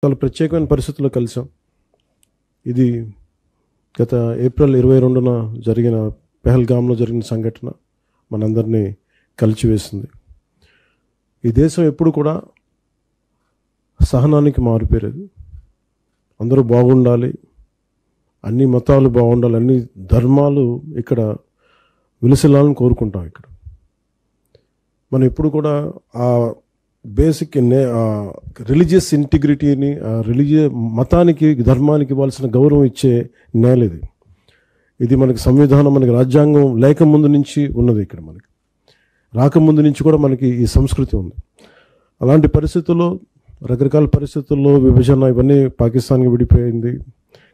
చాలా ప్రత్యేకమైన పరిస్థితుల్లో కలిసాం. ఇది గత ఏప్రిల్ 22న జరిగిన పెహల్గామ్లో జరిగిన సంఘటన మనందరినీ కలిచివేసింది. ఈ దేశం ఎప్పుడు కూడా సహనానికి మారుపేరేది. అందరూ బాగుండాలి, అన్ని మతాలు బాగుండాలి, అన్ని ధర్మాలు ఇక్కడ విలసిల్లాలని కోరుకుంటాం. ఇక్కడ మనం ఎప్పుడు కూడా ఆ బేసిక్ రిలీజియస్ ఇంటిగ్రిటీని, మతానికి ధర్మానికి ఇవ్వాల్సిన గౌరవం ఇచ్చే నేల ఇది. ఇది మనకి సంవిధానం, మనకి రాజ్యాంగం లేకముందు నుంచి ఉన్నది. ఇక్కడ మనకి రాకముందు నుంచి కూడా మనకి ఈ సంస్కృతి ఉంది. అలాంటి పరిస్థితుల్లో, రకరకాల పరిస్థితుల్లో విభజన ఇవన్నీ పాకిస్తాన్కి విడిపోయింది.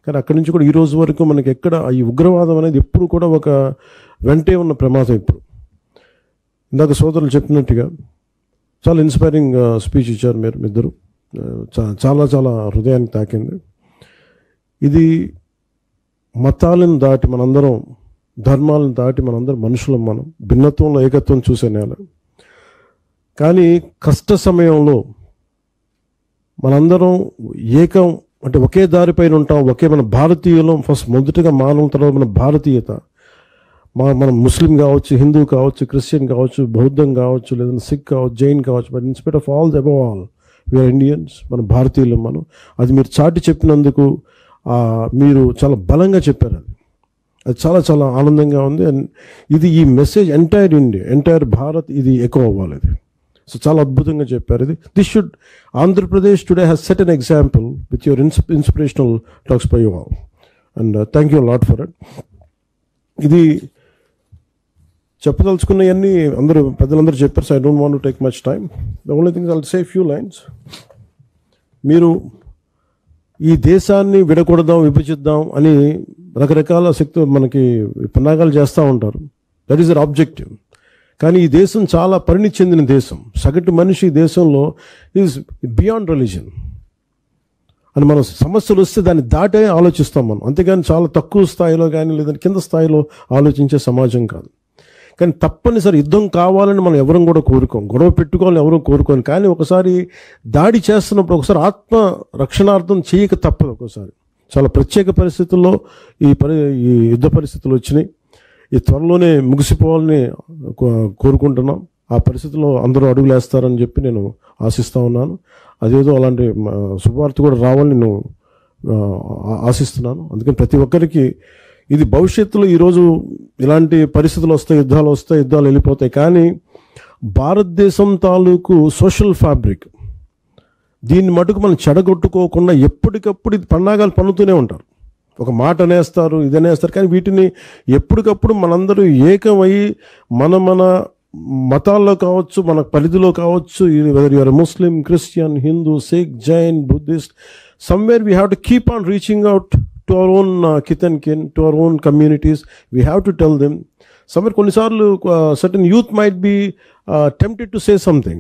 కానీ అక్కడి నుంచి కూడా ఈ రోజు వరకు మనకి ఎక్కడ ఈ ఉగ్రవాదం అనేది ఎప్పుడు కూడా ఒక వెంటే ఉన్న ప్రమాదం. ఇప్పుడు ఇందాక సోదరులు చెప్పినట్టుగా చాలా ఇన్స్పైరింగ్ స్పీచ్ ఇచ్చారు మీరు ఇద్దరు. చాలా చాలా హృదయానికి తాకింది. ఇది మతాలను దాటి మనందరం, ధర్మాలను దాటి మనందరం మనుషులం. మనం భిన్నత్వంలో ఏకత్వం చూసే నేల. కానీ కష్ట సమయంలో మనందరం ఏకం, అంటే ఒకే దారిపైన ఉంటాం. మన భారతీయులం. ఫస్ట్ మొదటగా మానవం, తర్వాత మన భారతీయత. మనం ముస్లిం కావచ్చు, హిందూ కావచ్చు, క్రిస్టియన్ కావచ్చు, బౌద్ధం కావచ్చు, లేదంటే సిక్ కావచ్చు, జైన్ కావచ్చు. But in spite of all above all we are Indians. మన భారతీయులం మనం. అది మీరు చాటి చెప్పినందుకు మీరు చాలా బలంగా చెప్పారు. అది చాలా చాలా ఆనందంగా ఉంది. అండ్ ఇది ఈ message entire India, entire Bharat ఇది ఎక్కువ అవ్వాలి. ఇది సో చాలా అద్భుతంగా చెప్పారు. This should Andhra Pradesh today has set an example with your inspirational talks by you all. And thank you lot for it. ఇది చెప్పదలుచుకున్నవన్నీ పెద్దలందరూ చెప్పారు. So I don't want to take much time. The only thing I will say few lines. మీరు ఈ దేశాన్ని విడకూడదాం, విభజిద్దాం అని రకరకాల శక్తులు మనకి పన్నాగాలు చేస్తూ ఉంటారు. That is their objective. కానీ ఈ దేశం చాలా పరిణితి చెందిన దేశం. సగటు మనిషి ఈ దేశంలో ఈజ్ బియాండ్ రిలీజన్ అని మనం సమస్యలు వస్తే దాన్ని దాటే ఆలోచిస్తాం మనం. అంతేగాని చాలా తక్కువ స్థాయిలో కానీ లేదంటే కింద స్థాయిలో ఆలోచించే సమాజం కాదు. కానీ తప్పనిసరి యుద్ధం కావాలని మనం ఎవరం కూడా కోరుకోం, గొడవ పెట్టుకోవాలని ఎవరూ కోరుకోను. కానీ ఒకసారి దాడి చేస్తున్నప్పుడు ఒకసారి ఆత్మ రక్షణార్థం చేయక తప్పదు. ఒకసారి చాలా ప్రత్యేక పరిస్థితుల్లో ఈ యుద్ధ పరిస్థితులు వచ్చినాయి. ఈ త్వరలోనే ముగిసిపోవాలని కోరుకుంటున్నాం. ఆ పరిస్థితుల్లో అందరూ అడుగులు వేస్తారని చెప్పి నేను ఆశిస్తూ ఉన్నాను. అదేదో అలాంటి శుభవార్త కూడా రావాలని నేను ఆశిస్తున్నాను. అందుకని ప్రతి ఒక్కరికి ఇది భవిష్యత్తులో ఈరోజు ఇలాంటి పరిస్థితులు వస్తాయి, యుద్ధాలు వెళ్ళిపోతాయి. కానీ భారతదేశం తాలూకు సోషల్ ఫ్యాబ్రిక్, దీన్ని మటుకు మనం చెడగొట్టుకోకుండా ఎప్పటికప్పుడు ఇది పన్నాగాలు పన్నుతూనే ఉంటారు. ఒక మాట అనేస్తారు, ఇదనేస్తారు. కానీ వీటిని ఎప్పటికప్పుడు మనందరూ ఏకమయ్యి మన మతాల్లో కావచ్చు, మన పరిధిలో కావచ్చు, whether you are Muslim, Christian, Hindu, Sikh, Jain, Buddhist, somewhere we have to keep on reaching out to our own kith and kin, to our own communities. We have to tell them. Somewhere కొన్నిసార్లు certain youth might be tempted to say something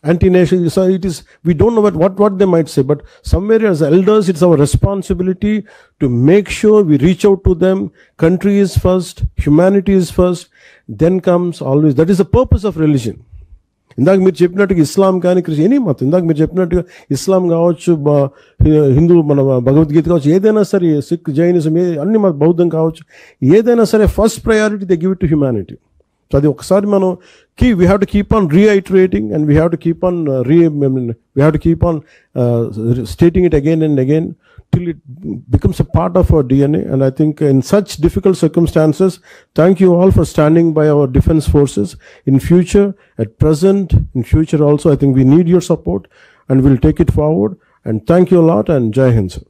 anti-nation. So it is, we don't know what they might say, but somewhere as elders it's our responsibility to make sure we reach out to them. Country is first, humanity is first, then comes always, that is the purpose of religion. ఇందాక మీరు చెప్పినట్టుగా ఇస్లాం కానీ Christian, any మతం, ఇందాక మీరు చెప్పినట్టుగా ఇస్లాం కావచ్చు, హిందూ, మన భగవద్గీత కావచ్చు, ఏదైనా సరే, సిక్, జైనిజం, అన్ని బౌద్ధం కావచ్చు, ఏదైనా సరే first priority they give it to humanity. So అది ఒకసారి మనం we have to keep on reiterating and we have to keep on stating it again and again till it becomes a part of our DNA. And I think in such difficult circumstances, thank you all for standing by our defense forces. In future, at present, in future also, I think we need your support and we'll take it forward. And thank you a lot, and Jai Hind, sir.